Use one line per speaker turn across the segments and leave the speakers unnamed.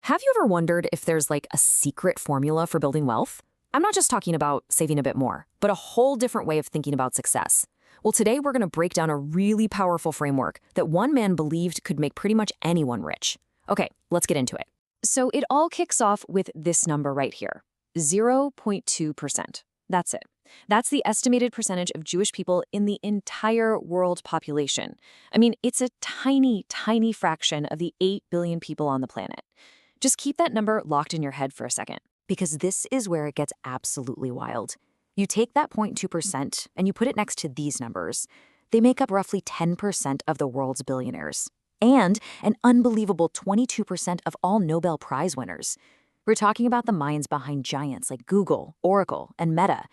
Have you ever wondered if there's like a secret formula for building wealth? I'm not just talking about saving a bit more, but a whole different way of thinking about success. Well, today we're going to break down a really powerful framework that one man believed could make pretty much anyone rich. Okay, let's get into it. So it all kicks off with this number right here, 0.2%. That's it. That's the estimated percentage of Jewish people in the entire world population. I mean, it's a tiny, tiny fraction of the 8 billion people on the planet. Just keep that number locked in your head for a second, because this is where it gets absolutely wild. You take that 0.2% and you put it next to these numbers. They make up roughly 10% of the world's billionaires, and an unbelievable 22% of all Nobel Prize winners. We're talking about the minds behind giants like Google, Oracle, and Meta.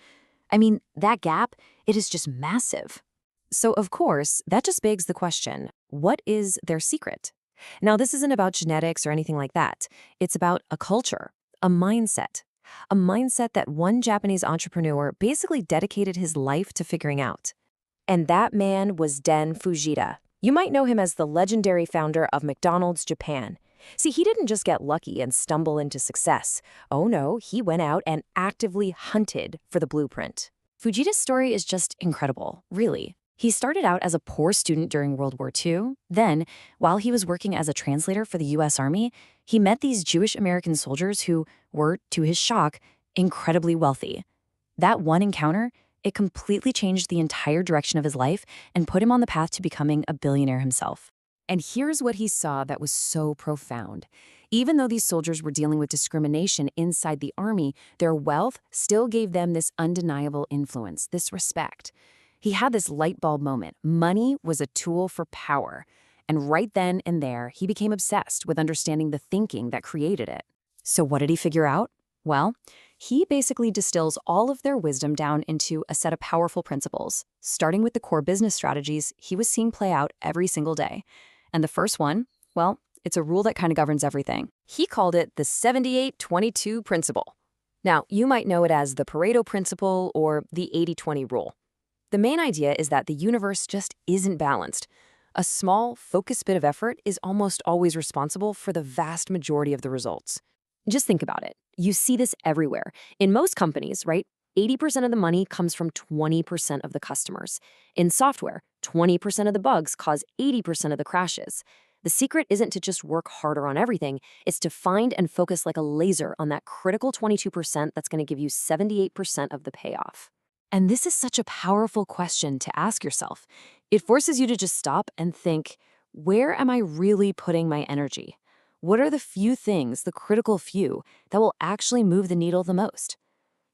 I mean, that gap, it is just massive. So, of course, that just begs the question, what is their secret? Now, this isn't about genetics or anything like that. It's about a culture, a mindset that one Japanese entrepreneur basically dedicated his life to figuring out. And that man was Den Fujita. You might know him as the legendary founder of McDonald's Japan. See, he didn't just get lucky and stumble into success. Oh no, he went out and actively hunted for the blueprint. Fujita's story is just incredible, really. He started out as a poor student during World War II. Then, while he was working as a translator for the U.S. Army, he met these Jewish American soldiers who were, to his shock, incredibly wealthy. That one encounter, it completely changed the entire direction of his life and put him on the path to becoming a billionaire himself. And here's what he saw that was so profound. Even though these soldiers were dealing with discrimination inside the army, their wealth still gave them this undeniable influence, this respect. He had this light bulb moment. Money was a tool for power. And right then and there, he became obsessed with understanding the thinking that created it. So what did he figure out? Well, he basically distills all of their wisdom down into a set of powerful principles, starting with the core business strategies he was seeing play out every single day. And the first one, well, it's a rule that kind of governs everything. He called it the 78-22 principle. Now, you might know it as the Pareto principle or the 80-20 rule. The main idea is that the universe just isn't balanced. A small, focused bit of effort is almost always responsible for the vast majority of the results. Just think about it. You see this everywhere. In most companies, right? 80% of the money comes from 20% of the customers. In software, 20% of the bugs cause 80% of the crashes. The secret isn't to just work harder on everything, it's to find and focus like a laser on that critical 22% that's going to give you 78% of the payoff. And this is such a powerful question to ask yourself. It forces you to just stop and think, where am I really putting my energy? What are the few things, the critical few, that will actually move the needle the most?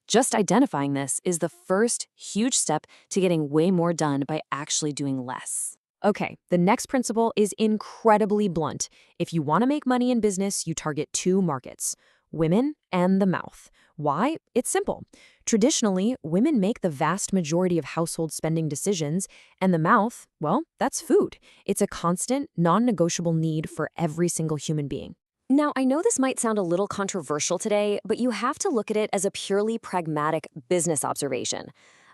Just identifying this is the first huge step to getting way more done by actually doing less. Okay, the next principle is incredibly blunt. If you want to make money in business, you target two markets, women and the mouth. Why? It's simple. Traditionally, women make the vast majority of household spending decisions, and the mouth, well, that's food. It's a constant, non-negotiable need for every single human being. Now, I know this might sound a little controversial today, but you have to look at it as a purely pragmatic business observation.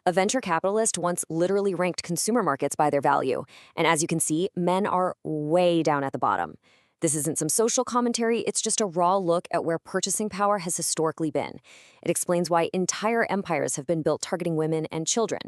A venture capitalist once literally ranked consumer markets by their value, and as you can see, men are way down at the bottom. This isn't some social commentary, it's just a raw look at where purchasing power has historically been. It explains why entire empires have been built targeting women and children.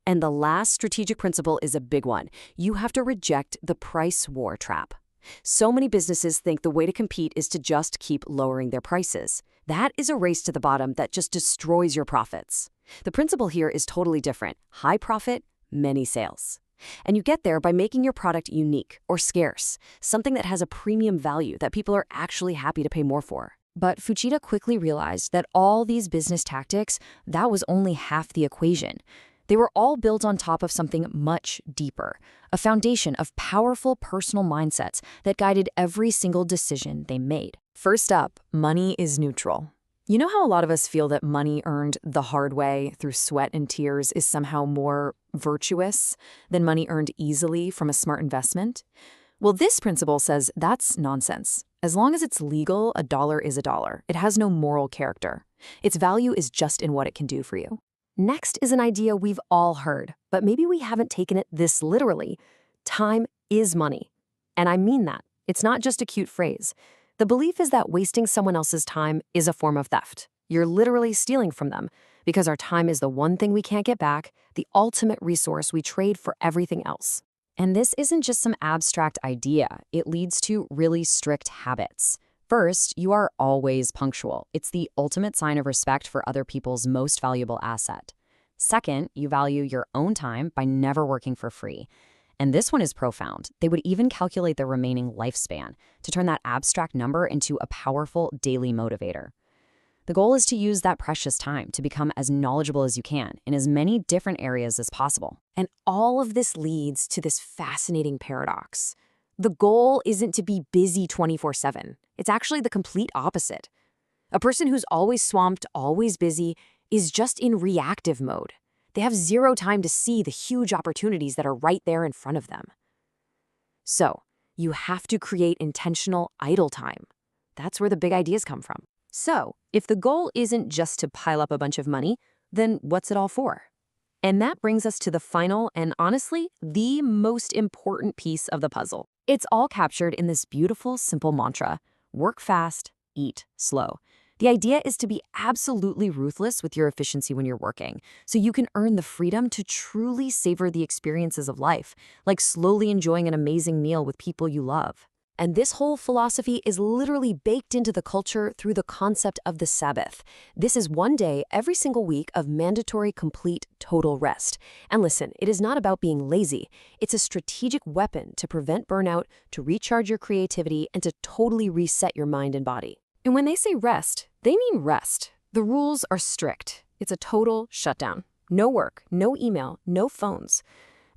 And the last strategic principle is a big one. You have to reject the price war trap. So many businesses think the way to compete is to just keep lowering their prices. That is a race to the bottom that just destroys your profits. The principle here is totally different. High profit, many sales. And you get there by making your product unique or scarce, something that has a premium value that people are actually happy to pay more for. But Fujita quickly realized that all these business tactics, that was only half the equation. They were all built on top of something much deeper, a foundation of powerful personal mindsets that guided every single decision they made. First up, money is neutral. You know how a lot of us feel that money earned the hard way through sweat and tears is somehow more virtuous than money earned easily from a smart investment? Well, this principle says that's nonsense. As long as it's legal, a dollar is a dollar. It has no moral character. Its value is just in what it can do for you. Next is an idea we've all heard, but maybe we haven't taken it this literally. Time is money. And I mean that. It's not just a cute phrase. The belief is that wasting someone else's time is a form of theft. You're literally stealing from them because our time is the one thing we can't get back, the ultimate resource we trade for everything else. And this isn't just some abstract idea. It leads to really strict habits. First, you are always punctual. It's the ultimate sign of respect for other people's most valuable asset. Second, you value your own time by never working for free. And this one is profound. They would even calculate the remaining lifespan to turn that abstract number into a powerful daily motivator. The goal is to use that precious time to become as knowledgeable as you can in as many different areas as possible. And all of this leads to this fascinating paradox. The goal isn't to be busy 24/7. It's actually the complete opposite. A person who's always swamped, always busy, is just in reactive mode. They have zero time to see the huge opportunities that are right there in front of them. So, you have to create intentional idle time. That's where the big ideas come from. So, if the goal isn't just to pile up a bunch of money, then what's it all for? And that brings us to the final and honestly, the most important piece of the puzzle. It's all captured in this beautiful, simple mantra: work fast, eat slow. The idea is to be absolutely ruthless with your efficiency when you're working, so you can earn the freedom to truly savor the experiences of life, like slowly enjoying an amazing meal with people you love. And this whole philosophy is literally baked into the culture through the concept of the Sabbath. This is one day every single week of mandatory, complete, total rest. And listen, it is not about being lazy. It's a strategic weapon to prevent burnout, to recharge your creativity, and to totally reset your mind and body. And when they say rest, they mean rest. The rules are strict. It's a total shutdown. No work, no email, no phones.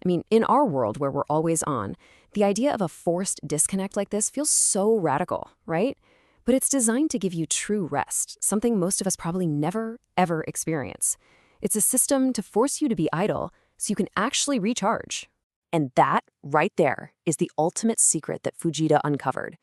I mean, in our world where we're always on, the idea of a forced disconnect like this feels so radical, right? But it's designed to give you true rest, something most of us probably never, ever experience. It's a system to force you to be idle so you can actually recharge. And that, right there, is the ultimate secret that Fujita uncovered.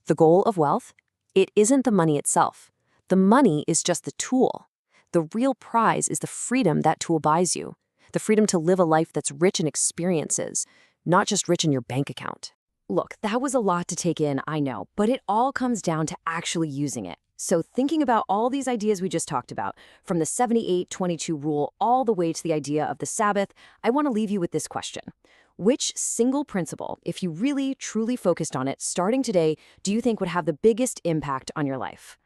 The goal of wealth? It isn't the money itself. The money is just the tool. The real prize is the freedom that tool buys you. The freedom to live a life that's rich in experiences, not just rich in your bank account. Look, that was a lot to take in, I know, but it all comes down to actually using it. So thinking about all these ideas we just talked about, from the 78-22 rule all the way to the idea of the Sabbath, I want to leave you with this question. Which single principle, if you really, truly focused on it starting today, do you think would have the biggest impact on your life?